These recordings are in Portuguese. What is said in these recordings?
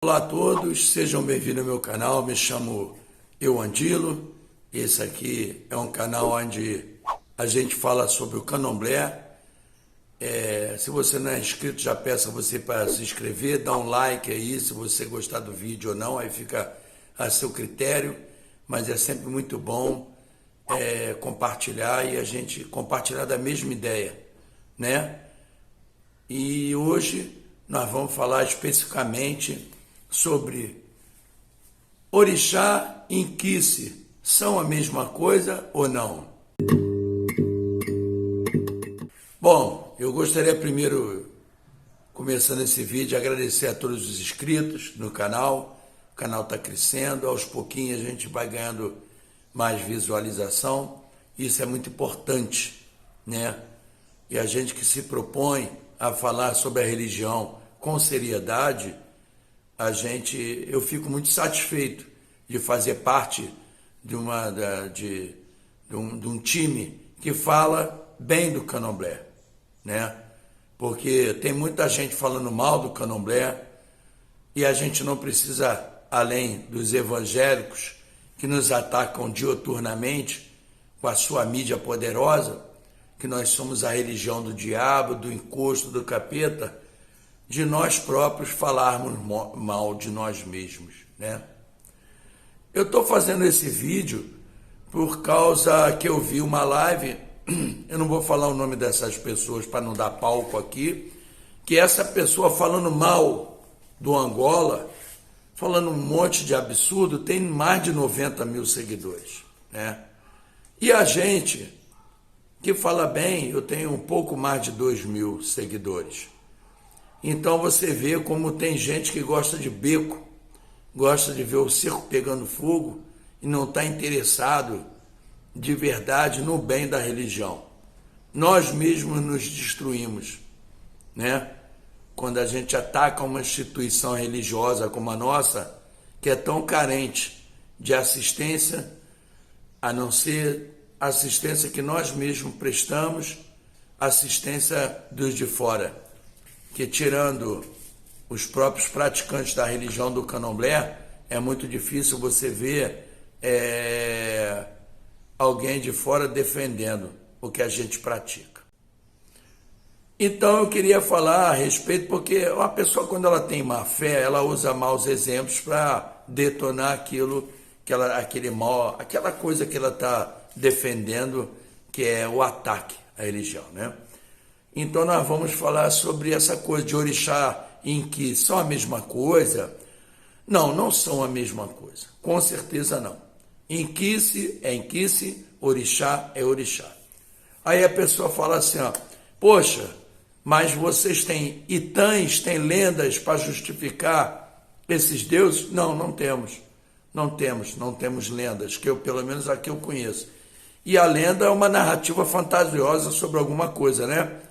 Olá a todos, sejam bem-vindos ao meu canal. Me chamo Euandilo. Esse aqui é um canal onde a gente fala sobre o candomblé. Se você não é inscrito, já peço a você para se inscrever, dá um like aí se você gostar do vídeo ou não, aí fica a seu critério, mas é sempre muito bom compartilhar e a gente compartilhar da mesma ideia, né? E hoje nós vamos falar especificamente sobre orixá e inquice. São a mesma coisa ou não? Bom, eu gostaria primeiro, começando esse vídeo, agradecer a todos os inscritos no canal. O canal está crescendo, aos pouquinhos a gente vai ganhando mais visualização. Isso é muito importante, né? E a gente que se propõe a falar sobre a religião com seriedade, eu fico muito satisfeito de fazer parte de um time que fala bem do candomblé, né? Porque tem muita gente falando mal do candomblé e a gente não precisa, além dos evangélicos que nos atacam diuturnamente com a sua mídia poderosa, que nós somos a religião do diabo, do encosto, do capeta, de nós próprios falarmos mal de nós mesmos, né? Eu estou fazendo esse vídeo por causa que eu vi uma live, eu não vou falar o nome dessas pessoas para não dar palco aqui, que essa pessoa falando mal do Angola, falando um monte de absurdo, tem mais de 90 mil seguidores, né? E a gente que fala bem, eu tenho um pouco mais de 2 mil seguidores. Então você vê como tem gente que gosta de beco, gosta de ver o circo pegando fogo e não está interessado de verdade no bem da religião. Nós mesmos nos destruímos, né? Quando a gente ataca uma instituição religiosa como a nossa, que é tão carente de assistência, a não ser assistência que nós mesmos prestamos, assistência dos de fora, que tirando os próprios praticantes da religião do candomblé, é muito difícil você ver alguém de fora defendendo o que a gente pratica. Então eu queria falar a respeito, porque uma pessoa, quando ela tem má fé, ela usa maus exemplos para detonar aquilo, aquela coisa que ela está defendendo, que é o ataque à religião, né? Então nós vamos falar sobre essa coisa de orixá e inquice. São a mesma coisa? Não, não são a mesma coisa. Com certeza não. Inquice é inquice, orixá é orixá. Aí a pessoa fala assim, ó, poxa, mas vocês têm itãs, têm lendas para justificar esses deuses? Não, não temos. Não temos lendas, que pelo menos aqui eu conheço. E a lenda é uma narrativa fantasiosa sobre alguma coisa, né?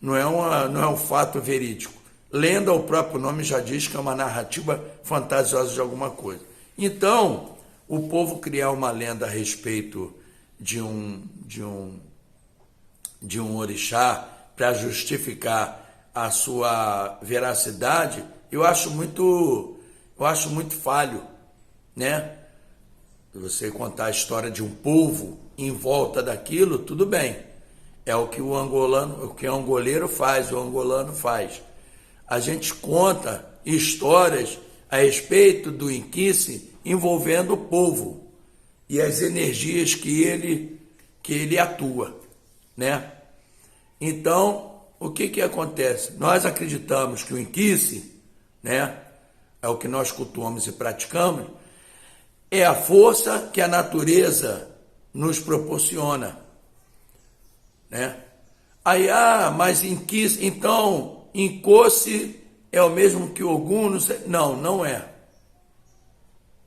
Não é um fato verídico. Lenda, o próprio nome já diz que é uma narrativa fantasiosa de alguma coisa. Então, o povo criar uma lenda a respeito de um orixá para justificar a sua veracidade, eu acho muito falho, né? Você contar a história de um povo em volta daquilo, tudo bem. É o que o angoleiro faz, o angolano faz. A gente conta histórias a respeito do inquice envolvendo o povo e as energias que ele atua, né? Então, o que acontece? Nós acreditamos que o inquice, né, é o que nós cultuamos e praticamos, é a força que a natureza nos proporciona, né? Aí, mas inquice, então, incoce é o mesmo que Ogum? Não sei. Não, não é.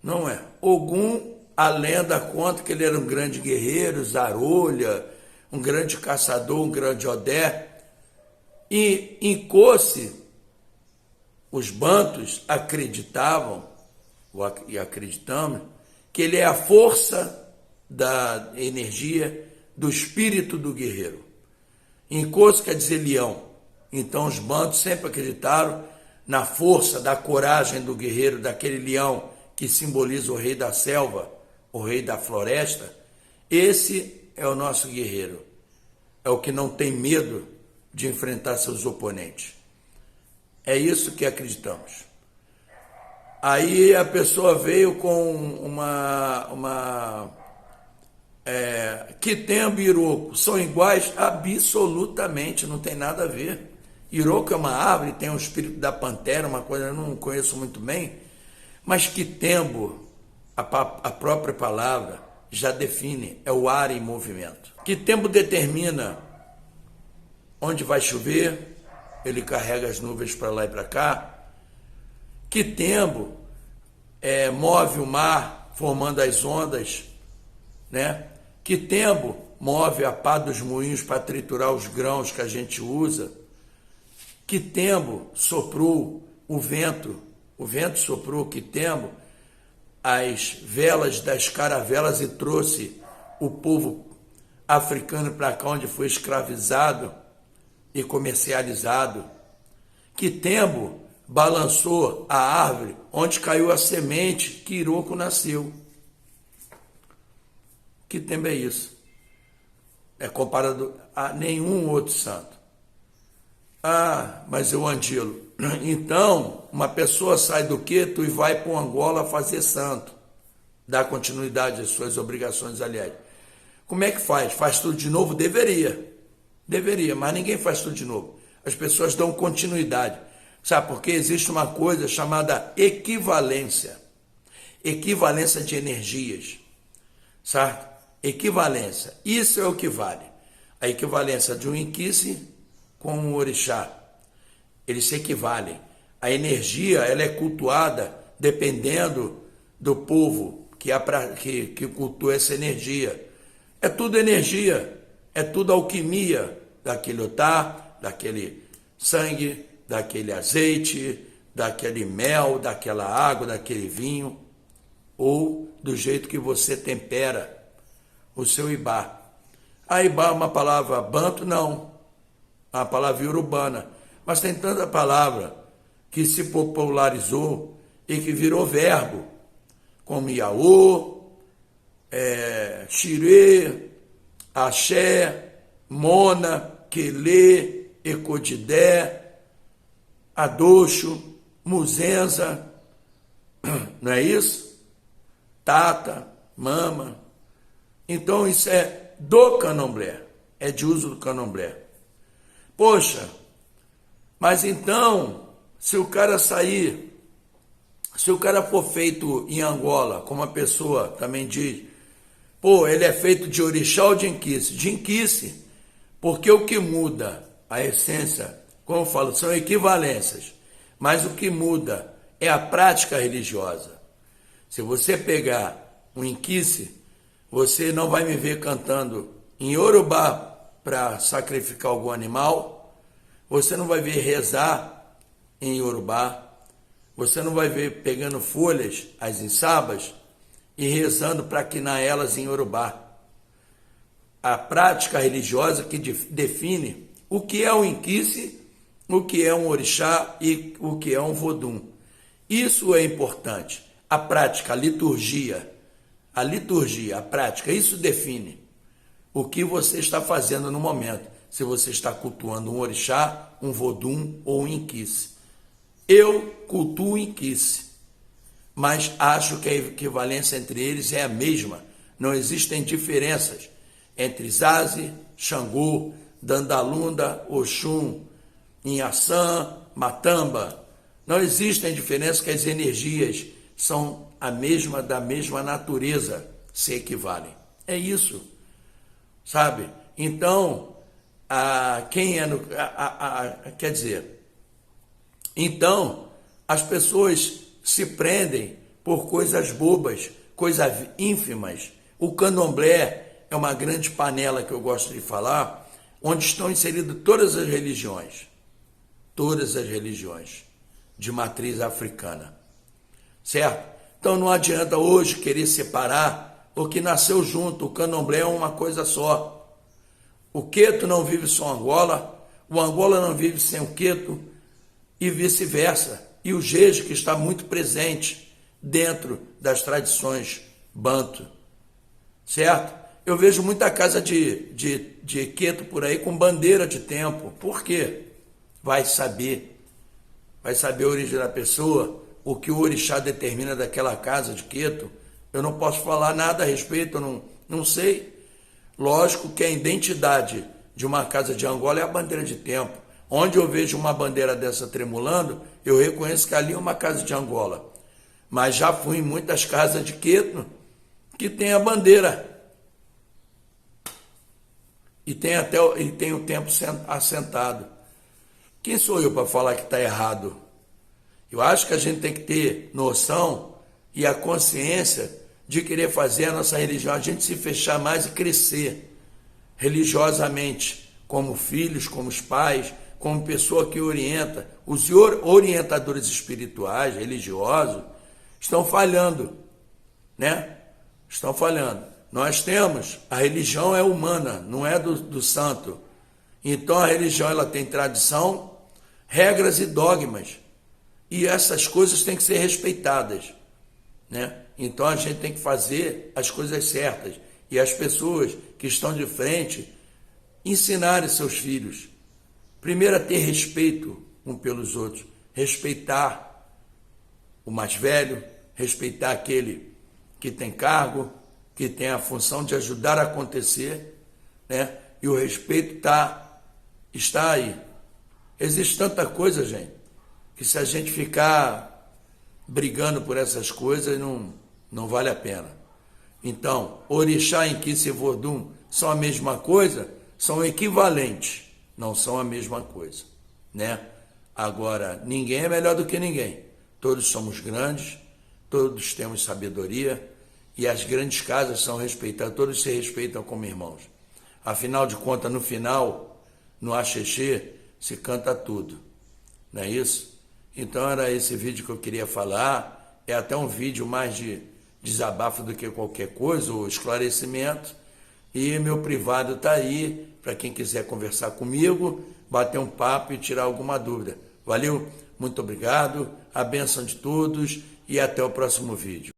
Não é. Ogum, a lenda conta que ele era um grande guerreiro, zarolha, um grande caçador, um grande odé. E incoce, os bantus acreditavam, e acreditamos, que ele é a força da energia do espírito do guerreiro. Incoce quer dizer leão. Então os bantus sempre acreditaram na força da coragem do guerreiro, daquele leão que simboliza o rei da selva, o rei da floresta. Esse é o nosso guerreiro, é o que não tem medo de enfrentar seus oponentes. É isso que acreditamos. Aí a pessoa veio com Quitembo e Iroko são iguais? Absolutamente, não tem nada a ver. Iroko é uma árvore, tem o espírito da pantera, uma coisa que eu não conheço muito bem, mas Quitembo, a própria palavra, já define, é o ar em movimento. Quitembo determina onde vai chover, ele carrega as nuvens para lá e para cá. Quitembo move o mar, formando as ondas, né? Quitembo move a pá dos moinhos para triturar os grãos que a gente usa. Quitembo soprou o vento soprou Quitembo as velas das caravelas e trouxe o povo africano para cá, onde foi escravizado e comercializado. Quitembo balançou a árvore onde caiu a semente que Iroko nasceu. Quitembo é isso. É comparado a nenhum outro santo. Ah, mas eu Andilo. Então, uma pessoa sai do Queto e vai para o Angola fazer santo. Dá continuidade às suas obrigações, aliás. Como é que faz? Faz tudo de novo? Deveria, mas ninguém faz tudo de novo. As pessoas dão continuidade. Sabe por quê? Existe uma coisa chamada equivalência. Equivalência de energias. Certo? Equivalência. Isso é o que vale. A equivalência de um inquice com um orixá. Eles se equivalem. A energia, ela é cultuada dependendo do povo que cultua essa energia. É tudo energia, é tudo alquimia daquele otá, daquele sangue, daquele azeite, daquele mel, daquela água, daquele vinho, ou do jeito que você tempera o seu ibá. A ibá é uma palavra banto? Não. É uma palavra urbana. Mas tem tanta palavra que se popularizou e que virou verbo, como iaô, xirê, axé, mona, quelê, ecodidé, adoxo, muzenza, não é isso? Tata, mama. Então isso é do candomblé, é de uso do candomblé. Poxa, mas então, se o cara for feito em Angola, como a pessoa também diz, pô, ele é feito de orixá ou de inquice? De inquice, porque o que muda a essência, como eu falo, são equivalências, mas o que muda é a prática religiosa. Se você pegar um inquice, você não vai me ver cantando em Yorubá para sacrificar algum animal, você não vai ver rezar em Yorubá, você não vai ver pegando folhas, as insabas, e rezando para quinar elas em Yorubá. A prática religiosa que define o que é um inquice, o que é um orixá e o que é um vodum. Isso é importante. A prática, a liturgia, a prática, isso define o que você está fazendo no momento. Se você está cultuando um orixá, um vodum ou um inquice. Eu cultuo inquice, mas acho que a equivalência entre eles é a mesma. Não existem diferenças entre Zazi, Xangô, Dandalunda, Oxum, Inhaçã, Matamba. Não existem diferenças, que as energias são a mesma, da mesma natureza, se equivalem. É isso, sabe? Então, então as pessoas se prendem por coisas bobas, coisas ínfimas. O candomblé é uma grande panela que eu gosto de falar, onde estão inseridas todas as religiões de matriz africana, certo? Então não adianta hoje querer separar o que nasceu junto. O candomblé é uma coisa só. O Queto não vive sem Angola, o Angola não vive sem o Queto, e vice-versa. E o jeje que está muito presente dentro das tradições banto, certo? Eu vejo muita casa de queto por aí com bandeira de tempo. Por quê? Vai saber a origem da pessoa, o que o orixá determina daquela casa de queto. Eu não posso falar nada a respeito, eu não sei. Lógico que a identidade de uma casa de Angola é a bandeira de tempo. Onde eu vejo uma bandeira dessa tremulando, eu reconheço que ali é uma casa de Angola. Mas já fui em muitas casas de queto que tem a bandeira. E tem o tempo assentado. Quem sou eu para falar que está errado? Eu acho que a gente tem que ter noção e a consciência de querer fazer a nossa religião, a gente se fechar mais e crescer religiosamente, como filhos, como os pais, como pessoa que orienta. Os orientadores espirituais, religiosos, estão falhando, né? Estão falhando. Nós temos, a religião é humana, não é do santo. Então a religião ela tem tradição, regras e dogmas. E essas coisas têm que ser respeitadas, né? Então a gente tem que fazer as coisas certas. E as pessoas que estão de frente ensinarem seus filhos. Primeiro a ter respeito um pelos outros. Respeitar o mais velho, respeitar aquele que tem cargo, que tem a função de ajudar a acontecer, né? E o respeito está aí. Existe tanta coisa, gente, que se a gente ficar brigando por essas coisas, não vale a pena. Então, orixá, inquice e vodum são a mesma coisa? São equivalentes, não são a mesma coisa, né? Agora, ninguém é melhor do que ninguém. Todos somos grandes, todos temos sabedoria, e as grandes casas são respeitadas, todos se respeitam como irmãos. Afinal de contas, no final, no axexê, se canta tudo, não é isso? Então era esse vídeo que eu queria falar, é até um vídeo mais de desabafo do que qualquer coisa, ou esclarecimento, e meu privado está aí, para quem quiser conversar comigo, bater um papo e tirar alguma dúvida. Valeu? Muito obrigado, a bênção de todos e até o próximo vídeo.